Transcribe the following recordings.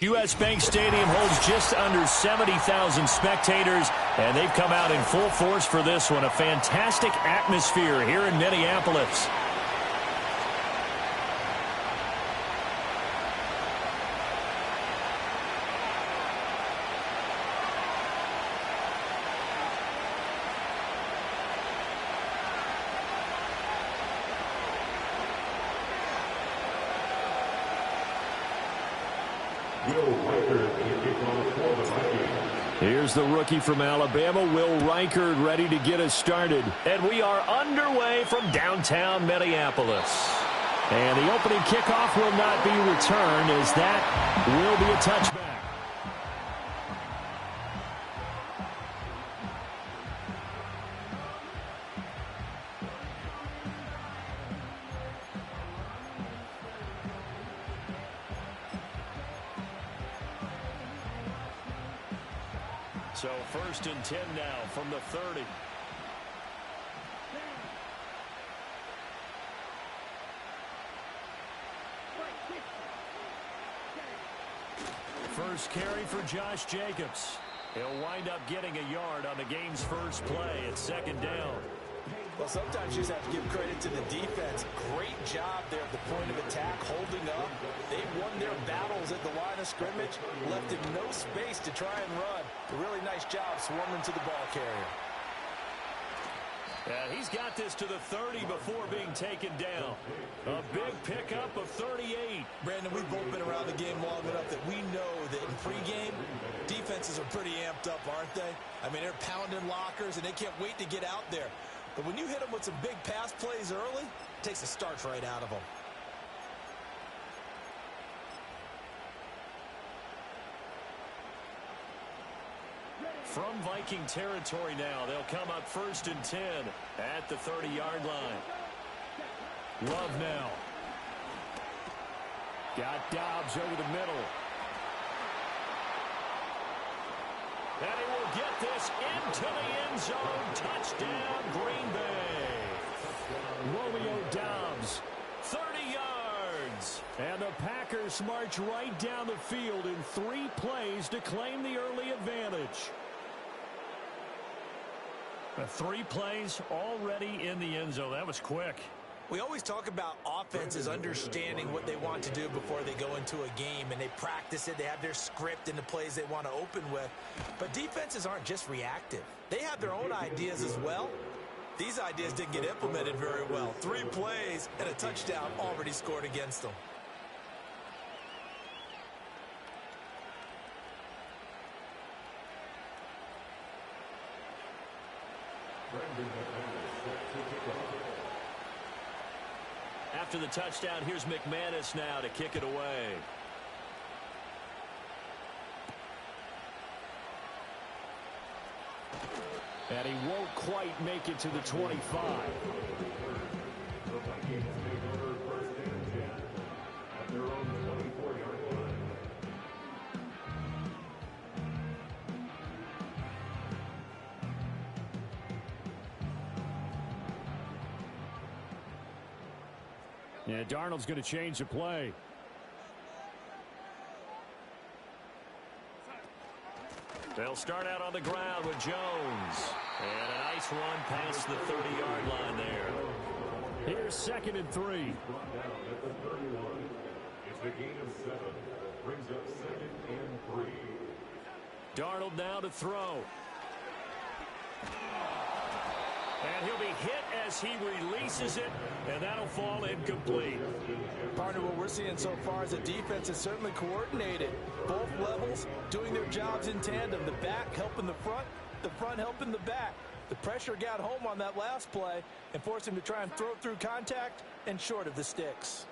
U.S. Bank Stadium holds just under 70,000 spectators, and they've come out in full force for this one. A fantastic atmosphere here in Minneapolis. Here's the rookie from Alabama, Will Reichard, ready to get us started. And we are underway from downtown Minneapolis. And the opening kickoff will not be returned, as that will be a touchback. So 1st and 10 now from the 30. First carry for Josh Jacobs. He'll wind up getting a yard on the game's first play at 2nd down. Well, sometimes you just have to give credit to the defense. Great job there at the point of attack, holding up. They won their battles at the line of scrimmage, left him no space to try and run. A really nice job swarming to the ball carrier. And he's got this to the 30 before being taken down. A big pickup of 38. Brandon, we've both been around the game long enough that we know that in pregame, defenses are pretty amped up, aren't they? I mean, they're pounding lockers, and they can't wait to get out there. But when you hit them with some big pass plays early, it takes the starch right out of them. From Viking territory now, they'll come up 1st and 10 at the 30-yard line. Love now. Got Dobbs over the middle. And he will get this into the end zone. Touchdown, Green Bay. Romeo Dobbs. 30 yards. And the Packers march right down the field in 3 plays to claim the early advantage. 3 plays already in the end zone. That was quick. We always talk about offenses understanding what they want to do before they go into a game, and they practice it. They have their script and the plays they want to open with. But defenses aren't just reactive. They have their own ideas as well. These ideas didn't get implemented very well. 3 plays and a touchdown already scored against them. After the touchdown, here's McManus now to kick it away. And he won't quite make it to the 25. Yeah, Darnold's going to change the play. They'll start out on the ground with Jones. And a nice run past the 30-yard line there. Here's 2nd and 3. It's the gain of 7. Brings up 2nd and 3. Darnold now to throw. And he'll be hit as he releases it, and that'll fall incomplete. Partner, what we're seeing so far is the defense is certainly coordinated. Both levels doing their jobs in tandem. The back helping the front helping the back. The pressure got home on that last play and forced him to try and throw through contact and short of the sticks.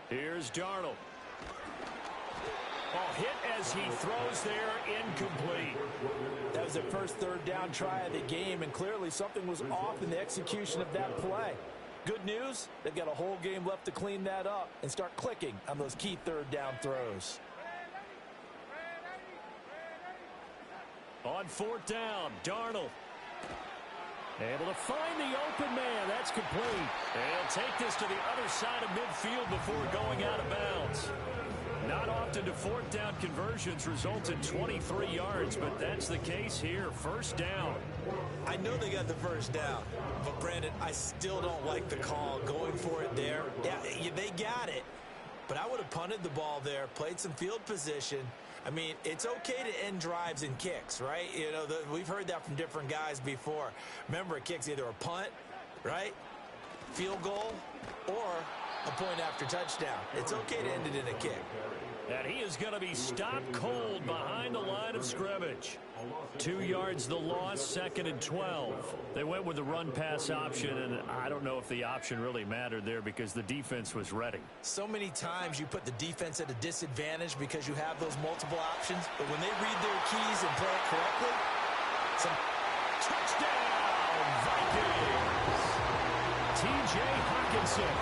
Here's Darnold. Oh, hit as he throws there, incomplete. That was their first 3rd down try of the game, and clearly something was off in the execution of that play. Good news, they've got a whole game left to clean that up and start clicking on those key 3rd down throws. On 4th down, Darnold. Able to find the open man. That's complete. He'll take this to the other side of midfield before going out of bounds. Not often do fourth down conversions result in 23 yards, but that's the case here. First down. I know they got the first down, but Brandon, I still don't like the call going for it there. Yeah, they got it, but I would have punted the ball there, played some field position. I mean, it's okay to end drives and kicks, right? You know, we've heard that from different guys before. Remember, a kick's either a punt, right, field goal, or a point after touchdown. It's okay to end it in a kick. And he is going to be stopped cold behind the line of scrimmage. 2 yards the loss, 2nd and 12. They went with the run-pass option, and I don't know if the option really mattered there because the defense was ready. So many times you put the defense at a disadvantage because you have those multiple options, but when they read their keys and play it correctly, touchdown, Vikings! T.J. Hawkinson,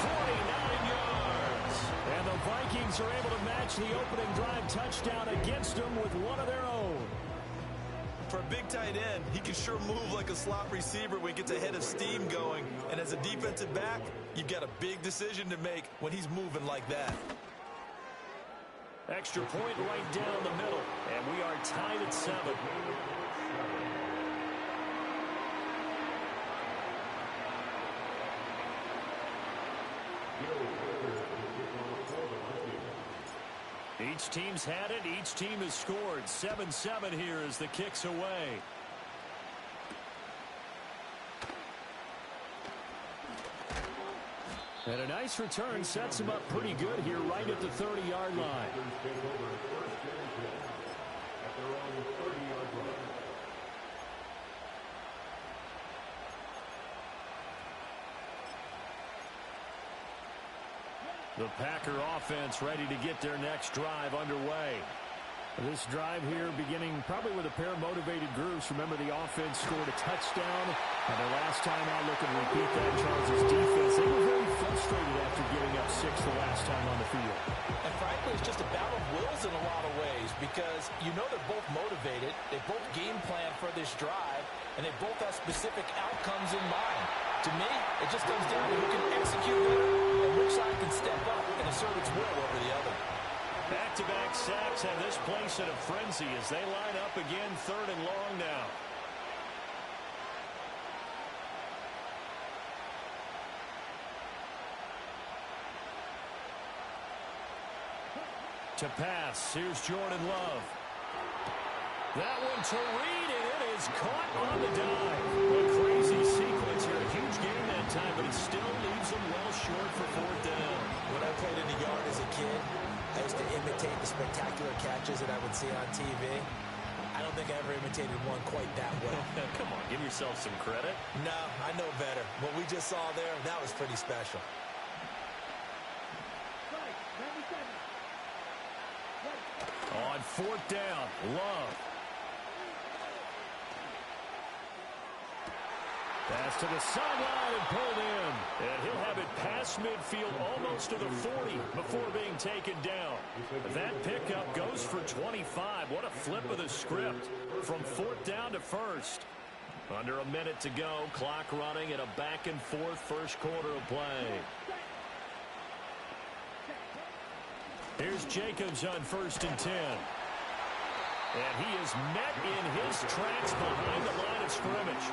49 yards. And the Vikings are able to match the opening drive touchdown against them with one of their own. For a big tight end, he can sure move like a slot receiver when he gets a head of steam going. And as a defensive back, you've got a big decision to make when he's moving like that. Extra point right down the middle, and we are tied at 7. Each team's had it. Each team has scored. 7-7 here as the kick's away. And a nice return sets him up pretty good here right at the 30-yard line. The Packer offense ready to get their next drive underway. This drive here beginning probably with a pair of motivated groups. Remember, the offense scored a touchdown. And their last time out, looking to repeat that, Charles' defense. They were very frustrated after giving up 6 the last time on the field. And frankly, it's just a battle of wills in a lot of ways because you know they're both motivated. They both game plan for this drive, and they both have specific outcomes in mind. To me, it just comes down to who can execute better and which side can step up and assert its will over the other. Back-to-back sacks have this place in a frenzy as they line up again, 3rd and long now. To pass, here's Jordan Love. That one to Reed, and it is caught on the dive. A crazy sequence here. A huge game that time, but it still leaves them well short for 4th down. When I played in the yard as a kid, I used to imitate the spectacular catches that I would see on TV. I don't think I ever imitated one quite that well. Come on, give yourself some credit. No, I know better. What we just saw there, that was pretty special. On 4th down, Love. Pass to the sideline and pulled in. And he'll have it past midfield almost to the 40 before being taken down. That pickup goes for 25. What a flip of the script from 4th down to 1st. Under a minute to go. Clock running at a back and forth first quarter of play. Here's Jacobs on 1st and 10. And he is met in his tracks behind the line of scrimmage.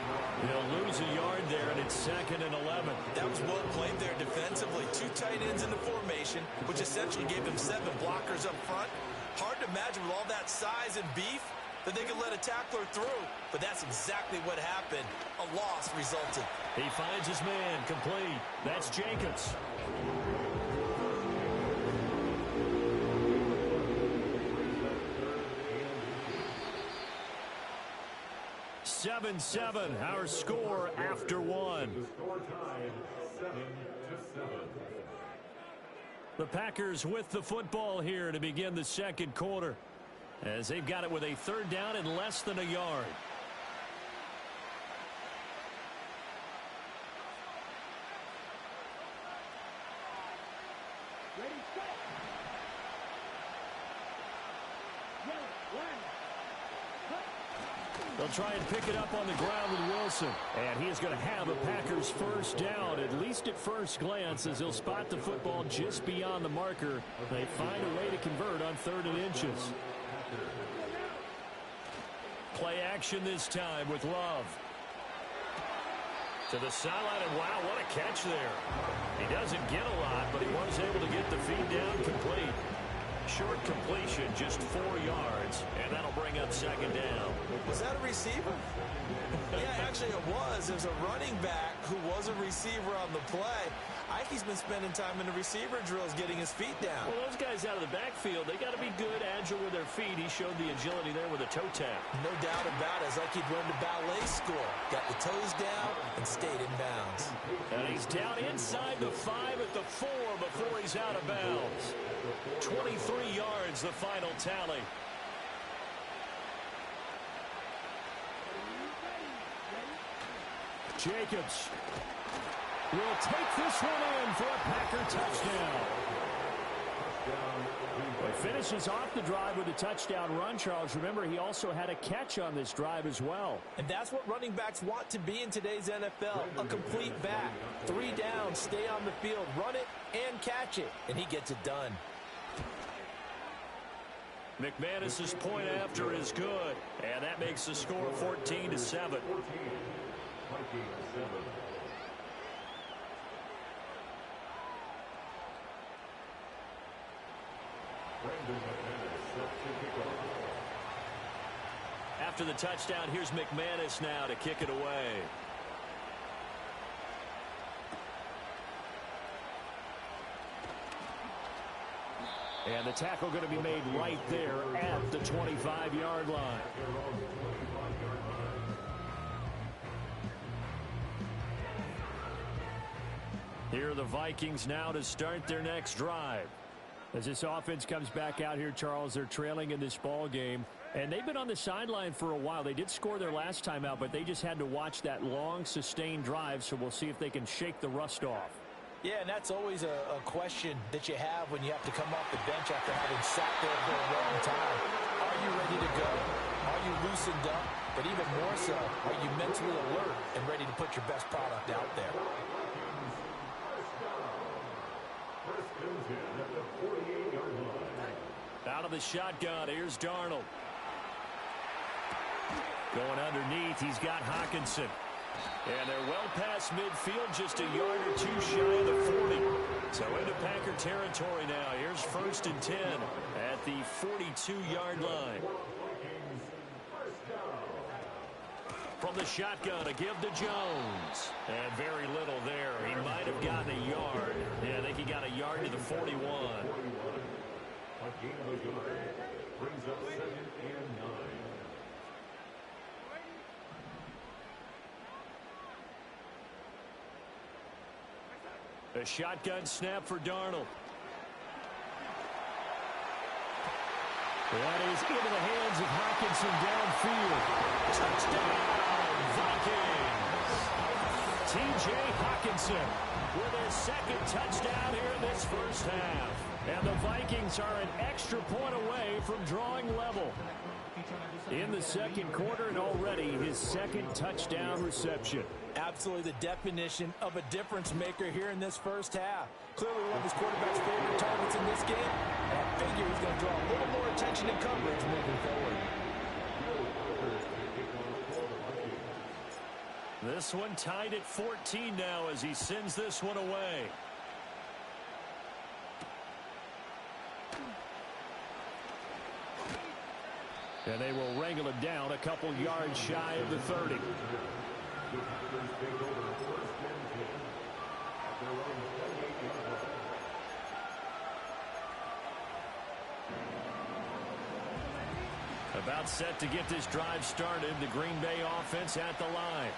He'll lose a yard there, and it's 2nd and 11. That was well played there defensively. 2 tight ends in the formation, which essentially gave them 7 blockers up front. Hard to imagine with all that size and beef that they could let a tackler through. But that's exactly what happened. A loss resulted. He finds his man complete. That's Jacobs. 7-7, our score after 1. The score tied 7-7. The Packers with the football here to begin the second quarter, as they've got it with a 3rd down and less than a yard. Ready, set. Yellow, line. Cut. They'll try and pick it up on the ground with Wilson. And he is going to have a Packers first down, at least at first glance, as he'll spot the football just beyond the marker. They find a way to convert on 3rd and inches. Play action this time with Love. To the sideline, and wow, what a catch there. He doesn't get a lot, but he was able to get the feed down complete. Short completion, just 4 yards, and that'll bring up 2nd down. Was that a receiver? Yeah, actually it was. There's a running back who was a receiver on the play. Ike's been spending time in the receiver drills getting his feet down. Well, those guys out of the backfield, they got to be good, agile with their feet. He showed the agility there with a toe tap. No doubt about it. It's like he'd learned the ballet school. Got the toes down and stayed in bounds. And he's down inside the 5 at the 4 before he's out of bounds. 23 yards, the final tally. Jacobs will take this one in for a Packer touchdown. He finishes off the drive with a touchdown run, Charles. Remember, he also had a catch on this drive as well. And that's what running backs want to be in today's NFL, a complete back. 3 down, stay on the field, run it, and catch it. And he gets it done. McManus's point after is good, and that makes the score 14-7. After the touchdown, here's McManus now to kick it away. And the tackle going to be made right there at the 25-yard line. Here are the Vikings now to start their next drive. As this offense comes back out here, Charles, they're trailing in this ball game. And they've been on the sideline for a while. They did score their last time out, but they just had to watch that long, sustained drive, so we'll see if they can shake the rust off. Yeah, and that's always a question that you have when you have to come off the bench after having sat there for a long time. Are you ready to go? Are you loosened up? But even more so, are you mentally alert and ready to put your best product out there? Out of the shotgun, here's Darnold. Going underneath, he's got Hockenson. And they're well past midfield, just a yard or 2 shy of the 40. So into Packer territory now. Here's 1st and 10 at the 42-yard line. From the shotgun, a give to Jones. And very little there. He might have gotten a yard. Yeah, I think he got a yard to the 41. A gain of a yard brings up 2nd and 9. A shotgun snap for Darnold. That is into the hands of Hockenson downfield. Touchdown, Vikings! T.J. Hockenson with his 2nd touchdown here in this first half. And the Vikings are an extra point away from drawing level in the 2nd quarter, and already his 2nd touchdown reception. Absolutely the definition of a difference maker here in this first half. Clearly one of his quarterback's favorite targets in this game. And I figure he's going to draw a little more attention and coverage moving forward. This one tied at 14 now as he sends this one away. And they will wrangle it down a couple yards shy of the 30. About set to get this drive started, the Green Bay offense at the line.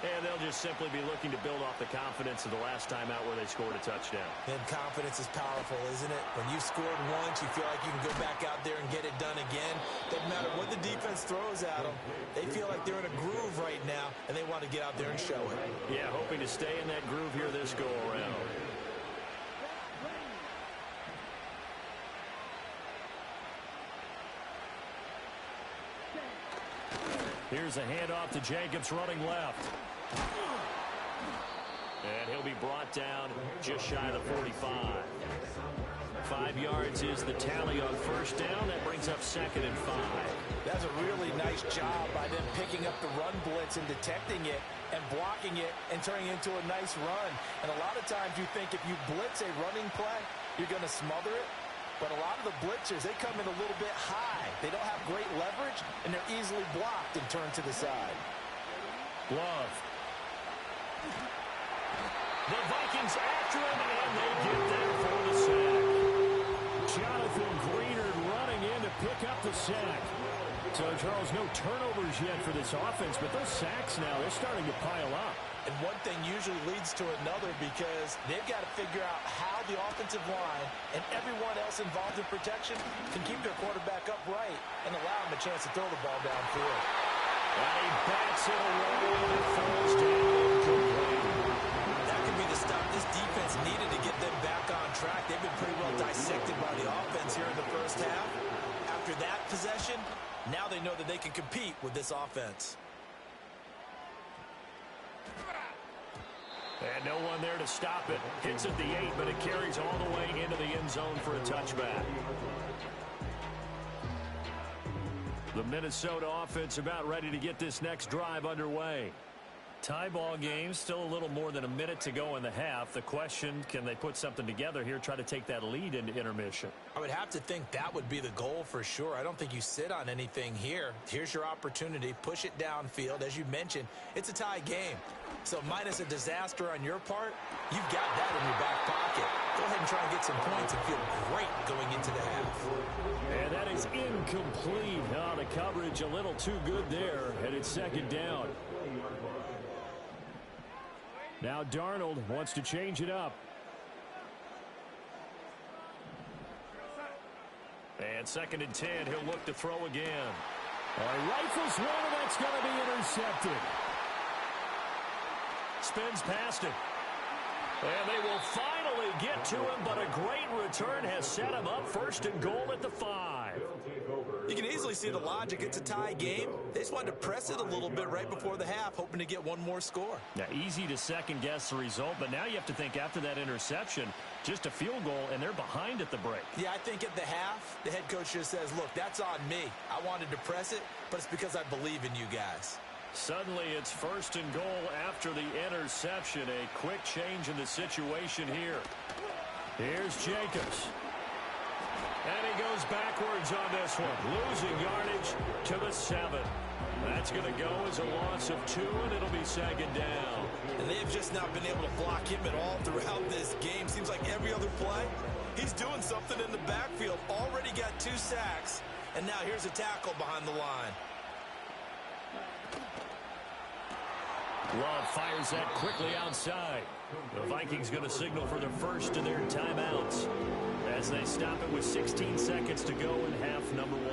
And they'll just simply be looking to build off the confidence of the last time out where they scored a touchdown. And confidence is powerful, isn't it? When you've scored once, you feel like you can go back out there and get it done again. Doesn't matter what the defense throws at them. They feel like they're in a groove right now, and they want to get out there and show it. Yeah, hoping to stay in that groove here this go-around. Here's a handoff to Jacobs running left. And he'll be brought down just shy of the 45. 5 yards is the tally on first down. That brings up 2nd and 5. That's a really nice job by them picking up the run blitz and detecting it and blocking it and turning it into a nice run. And a lot of times you think if you blitz a running play, you're going to smother it. But a lot of the blitzers, they come in a little bit high. They don't have great leverage, and they're easily blocked and turned to the side. Love. The Vikings after him, and they get there for the sack. Jonathan Greenard running in to pick up the sack. So, Charles, no turnovers yet for this offense, but those sacks now, they're starting to pile up. And one thing usually leads to another because they've got to figure out how the offensive line and everyone else involved in protection can keep their quarterback upright and allow him a chance to throw the ball downfield. And he bats it away and it falls down incomplete. That could be the stop this defense needed to get them back on track. They've been pretty well dissected by the offense here in the first half. After that possession, now they know that they can compete with this offense. And no one there to stop it. Hits at the 8, but it carries all the way into the end zone for a touchback. The Minnesota offense about ready to get this next drive underway. Tie ball game, still a little more than a minute to go in the half. The question, can they put something together here, try to take that lead into intermission? I would have to think that would be the goal for sure. I don't think you sit on anything here. Here's your opportunity. Push it downfield. As you mentioned, it's a tie game. So minus a disaster on your part, you've got that in your back pocket. Go ahead and try and get some points and feel great going into the half. And that is incomplete. Oh, the coverage a little too good there, and it's 2nd down. Now Darnold wants to change it up. And 2nd and 10, he'll look to throw again. Rifles one, and that's going to be intercepted. Spins past him. And they will finally get to him, but a great return has set him up 1st and goal at the 5. You can easily see the logic. It's a tie game. They just wanted to press it a little bit right before the half, hoping to get one more score. Now, easy to second-guess the result, but now you have to think after that interception, just a field goal, and they're behind at the break. Yeah, I think at the half, the head coach just says, look, that's on me. I wanted to press it, but it's because I believe in you guys. Suddenly, it's 1st and goal after the interception. A quick change in the situation here. Here's Jacobs. And he goes backwards on this one. Losing yardage to the 7. That's going to go as a loss of 2, and it'll be 2nd down. And they have just not been able to block him at all throughout this game. Seems like every other play, he's doing something in the backfield. Already got 2 sacks, and now here's a tackle behind the line. Love fires that quickly outside. The Vikings going to signal for their first of their timeouts as they stop it with 16 seconds to go in half number 1.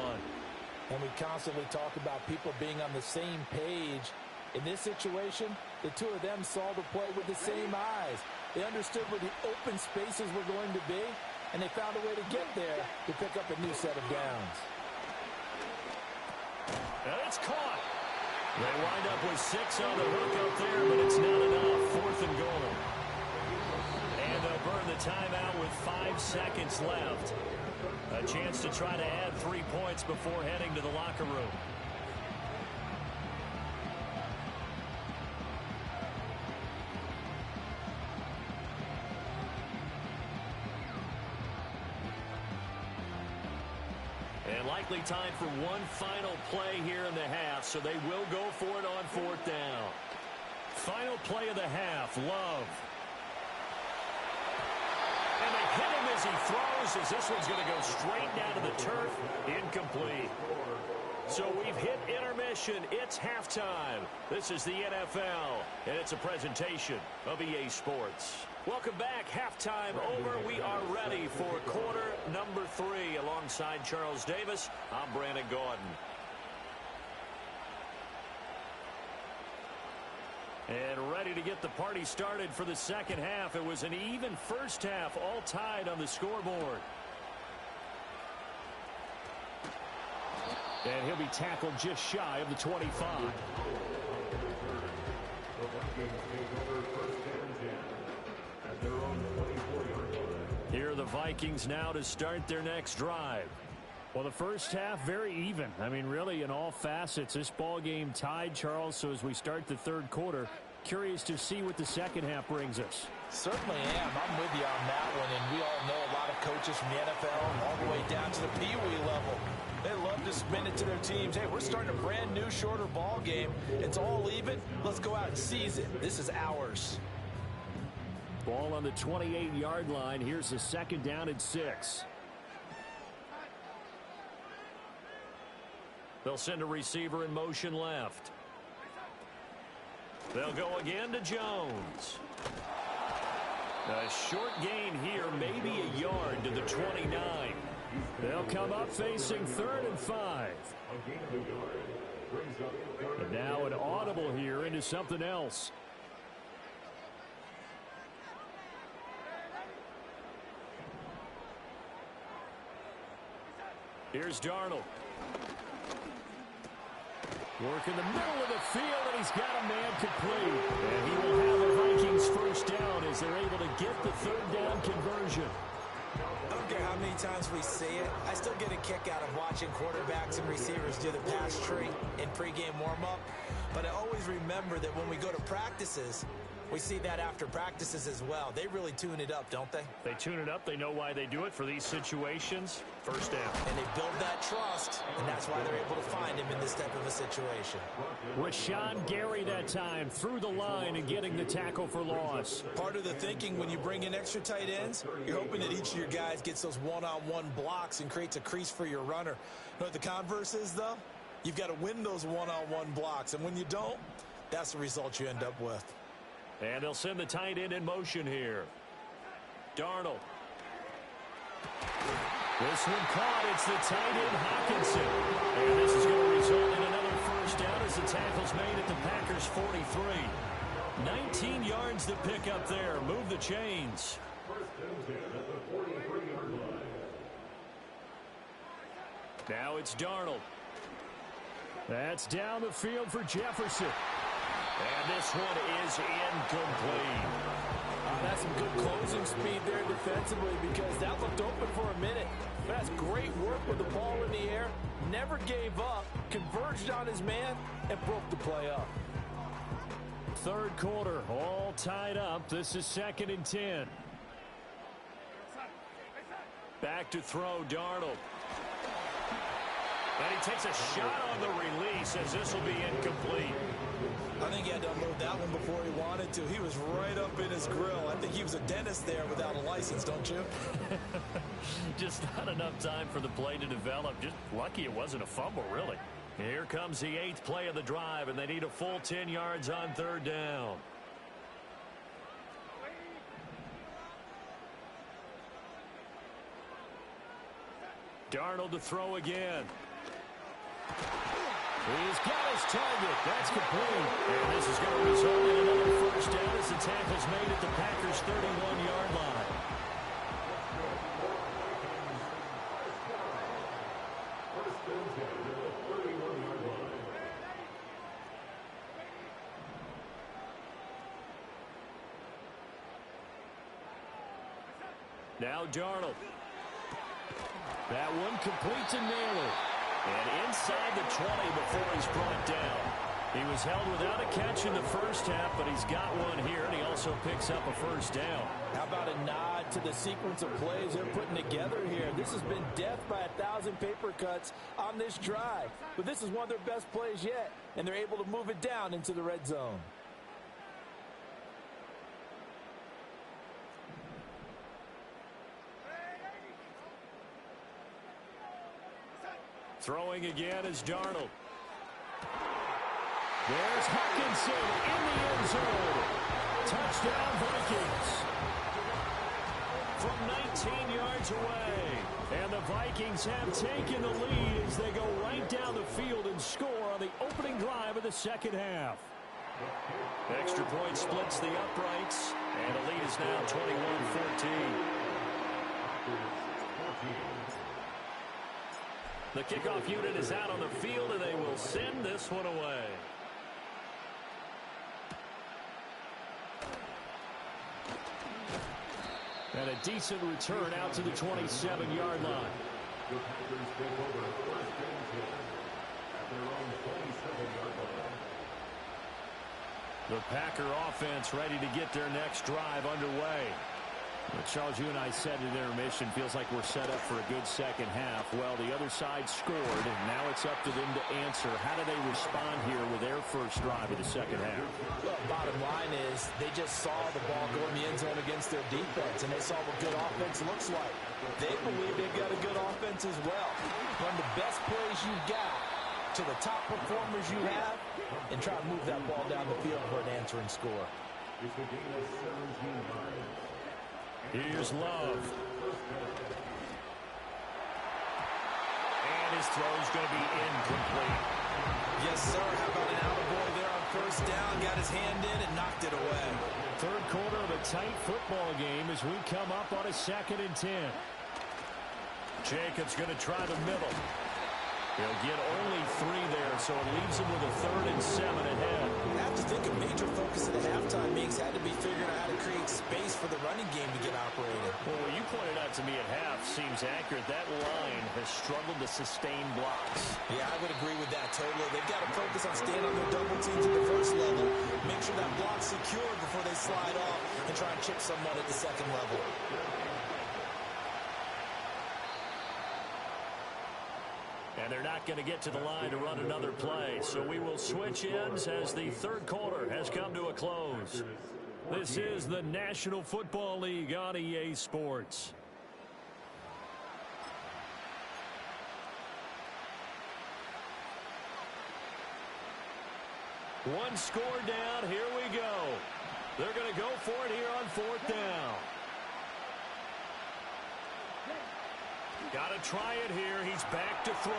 And we constantly talk about people being on the same page. In this situation, the two of them saw the play with the same eyes. They understood where the open spaces were going to be, and they found a way to get there to pick up a new set of downs. And it's caught. They wind up with 6 on the hook up there, but it's not enough. 4th and goal. And they'll burn the timeout with 5 seconds left. A chance to try to add 3 points before heading to the locker room. And likely time for one final play here in the half, so they will go for it on 4th down. Final play of the half, Love. And they hit him as he throws, as this one's going to go straight down to the turf. Incomplete. So we've hit intermission. It's halftime. This is the NFL, and it's a presentation of EA Sports. Welcome back. Halftime over. We are ready for quarter number 3. Alongside Charles Davis, I'm Brandon Gordon. And ready to get the party started for the second half. It was an even first half, all tied on the scoreboard. And he'll be tackled just shy of the 25. Here are the Vikings now to start their next drive. Well, the first half, very even. I mean, really, in all facets, this ball game tied, Charles. So as we start the third quarter, curious to see what the second half brings us. Certainly am. I'm with you on that one. And we all know a lot of coaches from the NFL all the way down to the Pee Wee level. They love to spin it to their teams. Hey, we're starting a brand new, shorter ball game. It's all even. Let's go out and seize it. This is ours. Ball on the 28-yard line. Here's the second down and 6. They'll send a receiver in motion left. They'll go again to Jones. A short gain here, maybe a yard to the 29. They'll come up facing 3rd and 5. And now an audible here into something else. Here's Darnold. Work in the middle of the field, and he's got a man complete. And he will have the Vikings first down as they're able to get the 3rd down conversion. I don't care how many times we see it. I still get a kick out of watching quarterbacks and receivers do the pass tree in pregame warm-up. But I always remember that when we go to practices, we see that after practices as well. They really tune it up, don't they? They tune it up. They know why they do it for these situations. First down. And they build that trust, and that's why they're able to find him in this type of a situation. Rashawn Gary that time through the line and getting the tackle for loss. Part of the thinking when you bring in extra tight ends, you're hoping that each of your guys gets those one-on-one blocks and creates a crease for your runner. You know what the converse is, though? You've got to win those one-on-one blocks, and when you don't, that's the result you end up with. And they'll send the tight end in motion here. Darnold. This one caught. It's the tight end, Hawkinson. And this is going to result in another first down as the tackle's made at the Packers' 43. 19 yards to pick up there. Move the chains. Now it's Darnold. That's down the field for Jefferson. And this one is incomplete. That's some good closing speed there defensively because that looked open for a minute. That's great work with the ball in the air. Never gave up, converged on his man, and broke the play up. Third quarter, all tied up. This is 2nd and 10. Back to throw, Darnold. And he takes a shot on the release as this will be incomplete. I think he had to unload that one before he wanted to. He was right up in his grill. I think he was a dentist there without a license, don't you? Just not enough time for the play to develop. Just lucky it wasn't a fumble, really. Here comes the 8th play of the drive, and they need a full 10 yards on 3rd down. Darnold to throw again. He's got his target. That's complete. And this is going to result in another first down as the tackle's made at the Packers' 31-yard line. Now Darnold. That one complete to Naylor. And inside the 20 before he's brought down. He was held without a catch in the first half, but he's got one here, and he also picks up a first down. How about a nod to the sequence of plays they're putting together here? This has been death by 1,000 paper cuts on this drive. But this is one of their best plays yet, and they're able to move it down into the red zone. Throwing again is Darnold. There's Hawkinson in the end zone. Touchdown, Vikings. From 19 yards away. And the Vikings have taken the lead as they go right down the field and score on the opening drive of the second half. Extra point splits the uprights, and the lead is now 21-14. The kickoff unit is out on the field, and they will send this one away. And a decent return out to the 27-yard line. The Packers take over 1st and 10 at their own 27-yard line. The Packer offense ready to get their next drive underway. Well, Charles, you and I said at intermission, feels like we're set up for a good second half. Well, the other side scored, and now it's up to them to answer. How do they respond here with their first drive of the second half? Well, bottom line is they just saw the ball go in the end zone against their defense, and they saw what good offense looks like. They believe they've got a good offense as well. Run the best plays you've got to the top performers you have, and try to move that ball down the field for an answering score. It's a game of 17-9. Here's Love. And his throw's going to be incomplete. Yes, sir. How about an attaboy there on first down? Got his hand in and knocked it away. Third quarter of a tight football game as we come up on a 2nd and 10. Jacobs going to try the middle. He'll get only 3 there, so it leaves him with a 3rd and 7 ahead. I have to think a major focus at the halftime meetings had to be figuring out how to create space for the running game to get operated. Well, what you pointed out to me at half seems accurate. That line has struggled to sustain blocks. Yeah, I would agree with that totally. They've got to focus on staying on their double teams at the first level, make sure that block's secure before they slide off and try and chip someone at the second level. And they're not going to get to the line to run another play. So we will switch ends as the third quarter has come to a close. This is the National Football League on EA Sports. One score down. Here we go. They're going to go for it here on 4th down. Got to try it here. He's back to throw.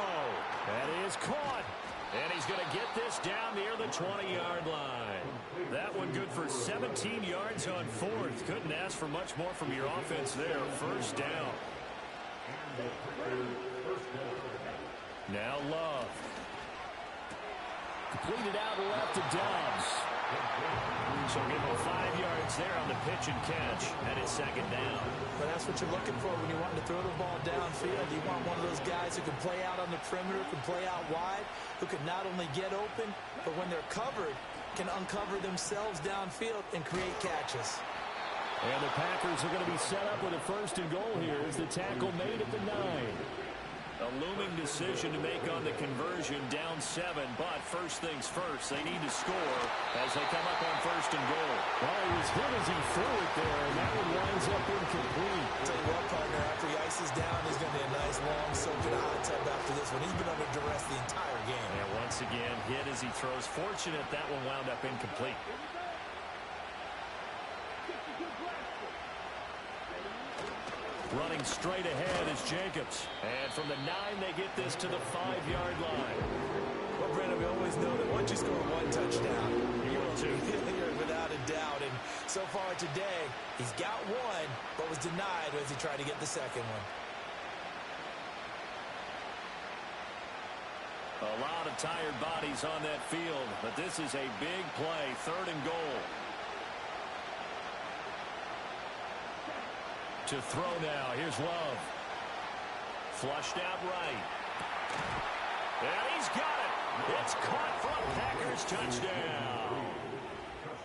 That is caught. And he's going to get this down near the 20-yard line. That one good for 17 yards on 4th. Couldn't ask for much more from your offense there. First down. Now Love. Completed out left to Dobbs. So give him 5 yards there on the pitch and catch. And it's 2nd down. But that's what you're looking for when you want to throw the ball downfield. You want one of those guys who can play out on the perimeter, can play out wide, who can not only get open, but when they're covered, can uncover themselves downfield and create catches. And the Packers are going to be set up with a 1st and goal here as the tackle made at the 9. A looming decision to make on the conversion, down 7, but first things first, they need to score as they come up on 1st and goal. Well, he was hit as he threw it there, and that one winds up incomplete. I'll tell you what, partner, after he ices down, there's going to be a nice long soak in a hot tub after this one. He's been under duress the entire game. And once again, hit as he throws. Fortunate that one wound up incomplete. Running straight ahead is Jacobs. And from the 9, they get this to the 5-yard line. Well, Brandon, we always know that once you score one touchdown, you will too. Without a doubt. And so far today, he's got one, but was denied as he tried to get the second one. A lot of tired bodies on that field, but this is a big play, 3rd and goal. To throw now. Here's Love. Flushed out right. And he's got it. It's caught for a Packers touchdown.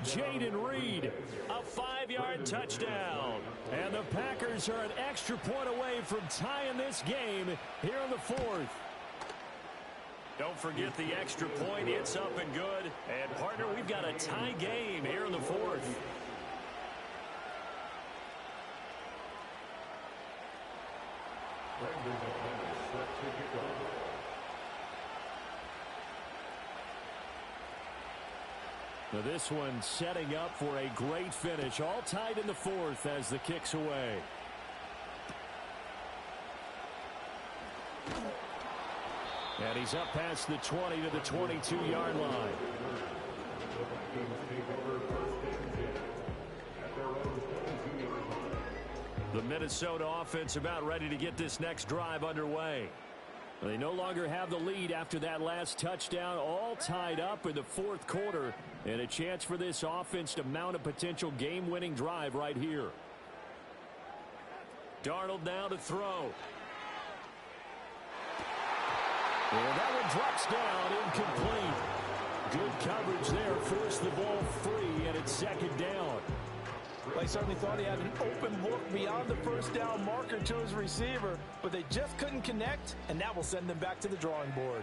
Jaden Reed, a 5-yard touchdown. And the Packers are an extra point away from tying this game here in the 4th. Don't forget the extra point. It's up and good. And, partner, we've got a tie game here in the 4th. Now this one setting up for a great finish. All tied in the 4th as the kick's away. And he's up past the 20 to the 22-yard line. The Minnesota offense about ready to get this next drive underway. They no longer have the lead after that last touchdown, all tied up in the fourth quarter, and a chance for this offense to mount a potential game-winning drive right here. Darnold now to throw. And that one drops down, incomplete. Good coverage there, forced the ball free, and it's second down. Well, he certainly thought he had an open look beyond the first down marker to his receiver, but they just couldn't connect, and that will send them back to the drawing board.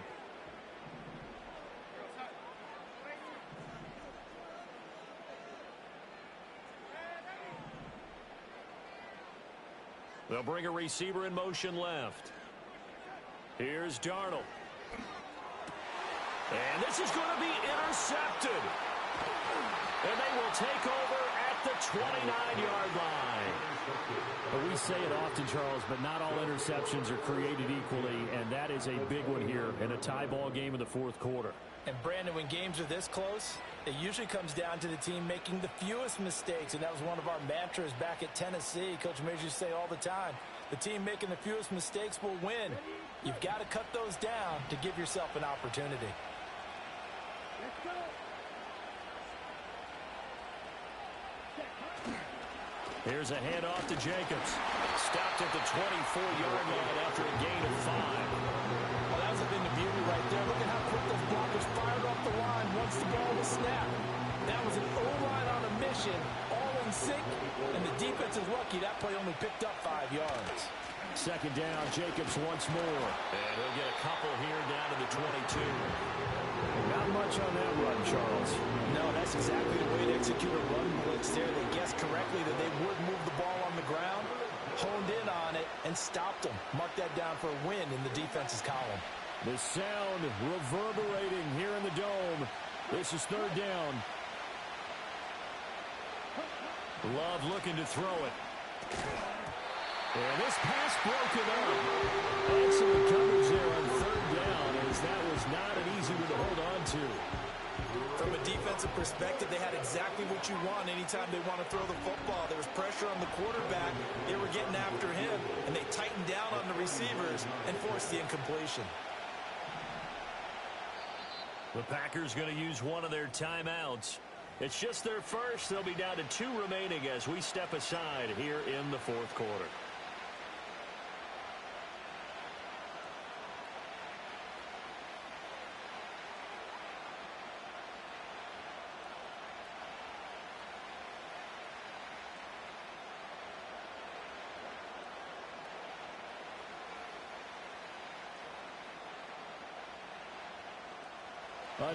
They'll bring a receiver in motion left. Here's Darnold. And this is going to be intercepted. And they will take over at the 29-yard line. Well, we say it often, Charles, but not all interceptions are created equally, and that is a big one here in a tie ball game in the fourth quarter. And, Brandon, when games are this close, it usually comes down to the team making the fewest mistakes, and that was one of our mantras back at Tennessee. Coach Mays used to say all the time, the team making the fewest mistakes will win. You've got to cut those down to give yourself an opportunity. Here's a handoff to Jacobs. Stopped at the 24-yard line after a gain of 5. Well, that was a thing of beauty right there. Look at how quick those blockers fired off the line once the ball was snapped. That was an O-line on a mission, all in sync, and the defense is lucky that play only picked up 5 yards. Second down, Jacobs once more. And he'll get a couple here down to the 22. Not much on that run, Charles. No, that's exactly the way to execute a run blitz there. They guessed correctly that they would move the ball on the ground, honed in on it, and stopped them. Mark that down for a win in the defense's column. The sound reverberating here in the dome. This is third down. Love looking to throw it. And this pass broken up. Excellent coverage there on third down, as that was not an easy one to hold on to. From a defensive perspective, they had exactly what you want anytime they want to throw the football. There was pressure on the quarterback. They were getting after him, and they tightened down on the receivers and forced the incompletion. The Packers going to use one of their timeouts. It's just their first. They'll be down to 2 remaining as we step aside here in the fourth quarter.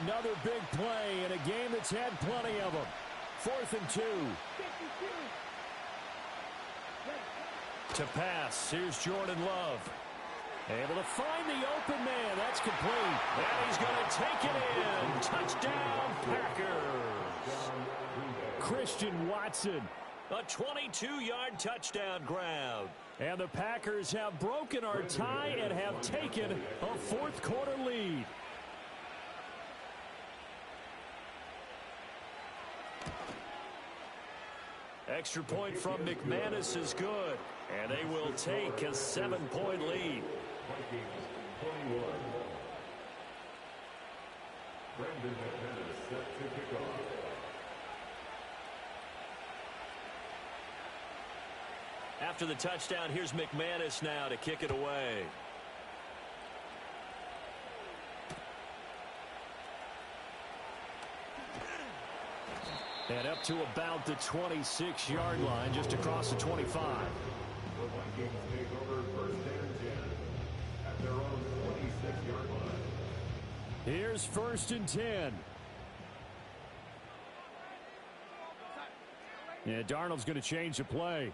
Another big play in a game that's had plenty of them. 4th and 2. To pass, here's Jordan Love. Able to find the open man. That's complete. And he's going to take it in. Touchdown, Packers. Christian Watson. A 22-yard touchdown grab. And the Packers have broken our tie and have taken a fourth quarter lead. Extra point from McManus is good. And they will take a 7-point lead. After the touchdown, here's McManus now to kick it away. And up to about the 26-yard line, just across the 25. Here's 1st and 10. Yeah, Darnold's going to change the play.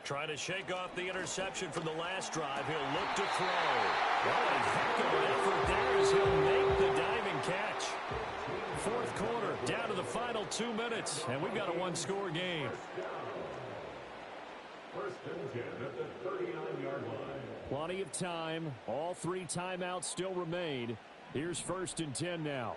Trying to shake off the interception from the last drive. He'll look to throw. What a heck of an effort there as he'll make the diving catch. Fourth quarter, down to the final 2 minutes, and we've got a one-score game. 1st and 10 at the 39-yard line. Plenty of time. All 3 timeouts still remain. Here's 1st and 10 now.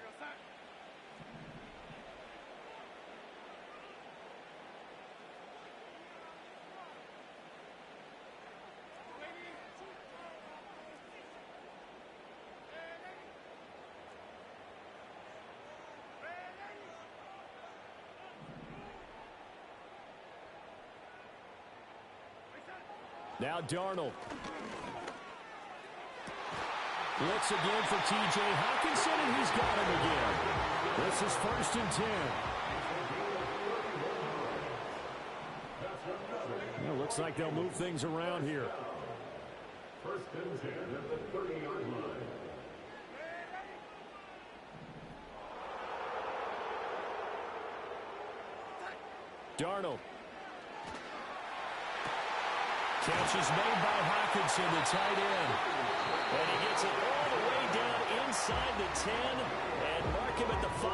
Now Darnold. Blitz again for T.J. Hawkinson, and he's got him again. This is 1st and 10. Well, looks like they'll move things around here. 1st and 10 at the 30-yard line. Darnold. Catch is made by Hawkinson, the tight end. And he gets it all the way down inside the 10 and mark him at the 5.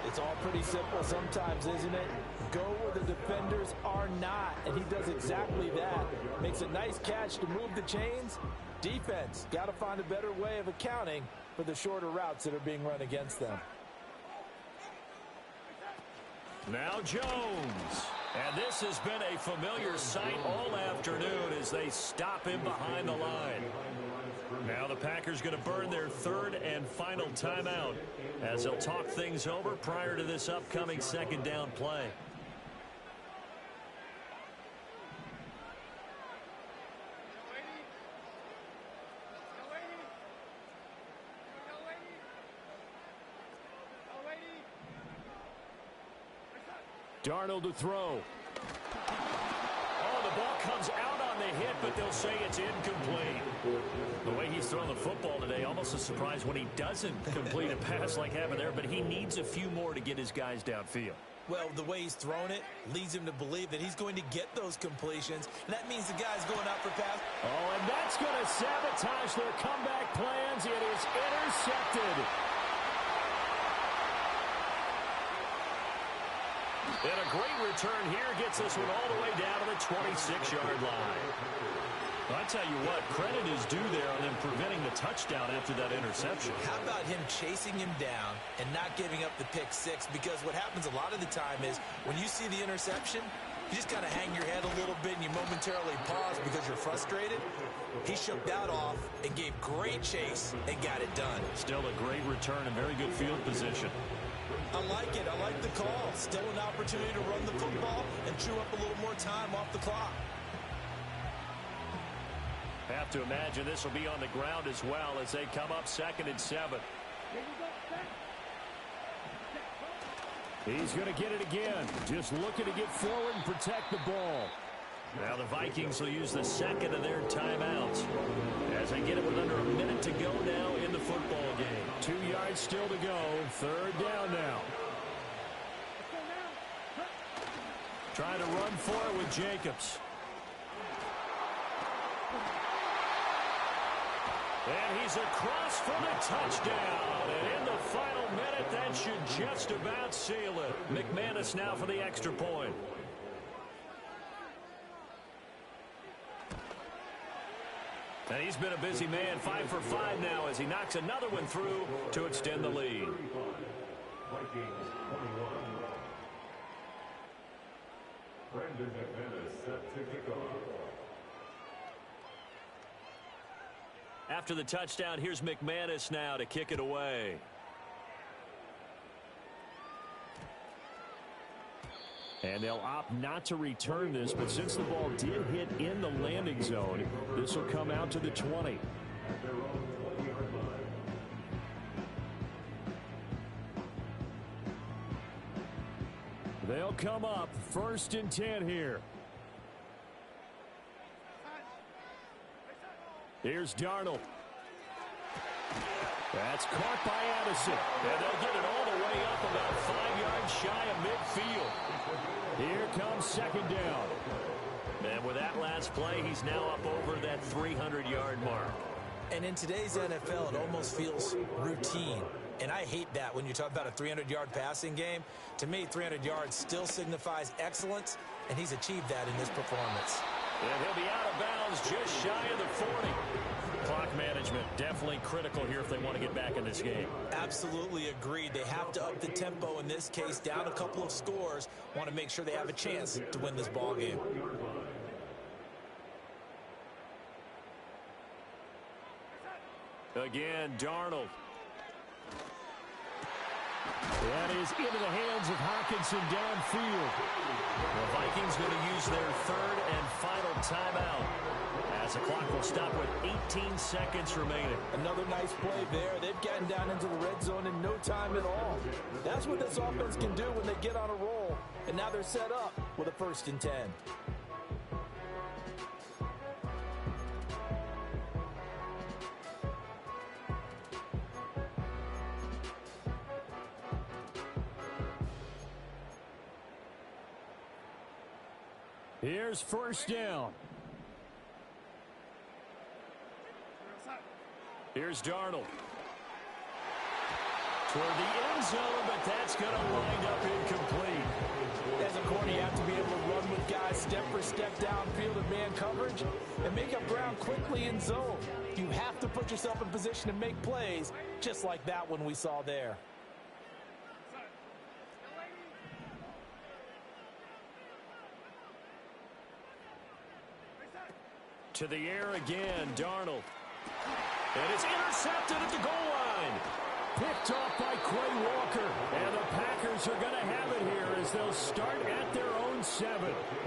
It's all pretty simple sometimes, isn't it? Go where the defenders are not, and he does exactly that. Makes a nice catch to move the chains. Defense, got to find a better way of accounting for the shorter routes that are being run against them. Now Jones. And this has been a familiar sight all afternoon as they stop him behind the line. Now the Packers going to burn their 3rd and final timeout as they'll talk things over prior to this upcoming 2nd down play. Darnold to throw. Oh, the ball comes out on the hit, but they'll say it's incomplete. The way he's throwing the football today, almost a surprise when he doesn't complete a pass like happened there, but he needs a few more to get his guys downfield. Well, the way he's thrown it leads him to believe that he's going to get those completions, and that means the guy's going out for pass. Oh, and that's going to sabotage their comeback plans. It is intercepted. And a great return here gets this one all the way down to the 26-yard line. Well, I tell you what, credit is due there on them preventing the touchdown after that interception. How about him chasing him down and not giving up the pick six? Because what happens a lot of the time is when you see the interception, you just kind of hang your head a little bit and you momentarily pause because you're frustrated. He shook that off and gave great chase and got it done. Still a great return and very good field position. I like it. I like the call. Still an opportunity to run the football and chew up a little more time off the clock. Have to imagine this will be on the ground as well as they come up 2nd and 7. He's going to get it again. Just looking to get forward and protect the ball. Now the Vikings will use the 2nd of their timeouts as they get it with under a minute to go now in the football game. 2 yards still to go. 3rd down now. Trying to run for it with Jacobs. And he's across for the touchdown. And in the final minute, that should just about seal it. McManus now for the extra point. And he's been a busy man, 5 for 5 now as he knocks another one through to extend the lead. Brandon McManus set to kick off. After the touchdown, here's McManus now to kick it away. And they'll opt not to return this, but since the ball did hit in the landing zone, this will come out to the 20. They'll come up 1st and 10 here. Here's Darnold. That's caught by Addison. And they'll get it all the way up about 5 yards shy of midfield. Here comes 2nd down. And with that last play, he's now up over that 300-yard mark. And in today's NFL, it almost feels routine. And I hate that when you talk about a 300-yard passing game. To me, 300 yards still signifies excellence, and he's achieved that in this performance. And he'll be out of bounds just shy of the 40. Clock management, definitely critical here if they want to get back in this game. Absolutely agreed. They have to up the tempo in this case, down a couple of scores. Want to make sure they have a chance to win this ball game. Again, Darnold. That is into the hands of Hockenson downfield. The Vikings going to use their third and final timeout as the clock will stop with 18 seconds remaining. Another nice play there. They've gotten down into the red zone in no time at all. That's what this offense can do when they get on a roll. And now they're set up with a 1st and 10. Here's 1st down. Here's Darnold. Toward the end zone, but that's going to wind up incomplete. As a corner, you have to be able to run with guys step for step downfield in man coverage and make up ground quickly in zone. You have to put yourself in position to make plays, just like that one we saw there. To the air again, Darnold. And it's intercepted at the goal line. Picked off by Quay Walker. And the Packers are going to have it here as they'll start at their own 7.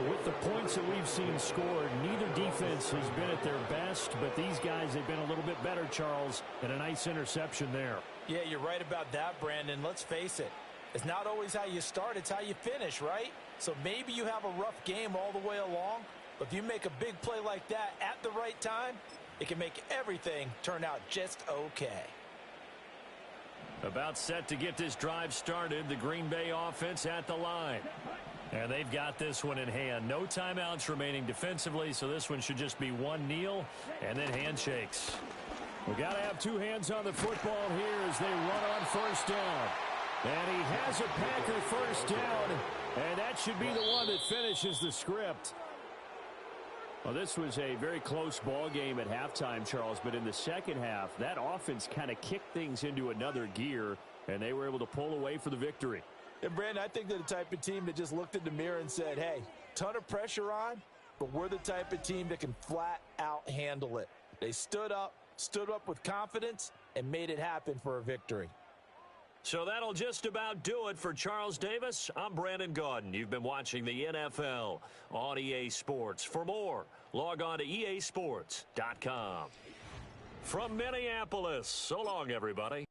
With the points that we've seen scored, neither defense has been at their best, but these guys have been a little bit better, Charles, and a nice interception there. Yeah, you're right about that, Brandon. Let's face it. It's not always how you start, it's how you finish, right? So maybe you have a rough game all the way along, but if you make a big play like that at the right time, it can make everything turn out just okay. About set to get this drive started, the Green Bay offense at the line. And they've got this one in hand. No timeouts remaining defensively, so this one should just be one kneel and then handshakes. We got to have 2 hands on the football here as they run on 1st down. And he has a Packer 1st down, and that should be the one that finishes the script. Well, this was a very close ball game at halftime, Charles, but in the second half, that offense kind of kicked things into another gear, and they were able to pull away for the victory. And, Brandon, I think they're the type of team that just looked in the mirror and said, hey, ton of pressure on, but we're the type of team that can flat out handle it. They stood up with confidence, and made it happen for a victory. So that'll just about do it for Charles Davis. I'm Brandon Gaudin. You've been watching the NFL on EA Sports. For more, log on to easports.com. From Minneapolis, so long, everybody.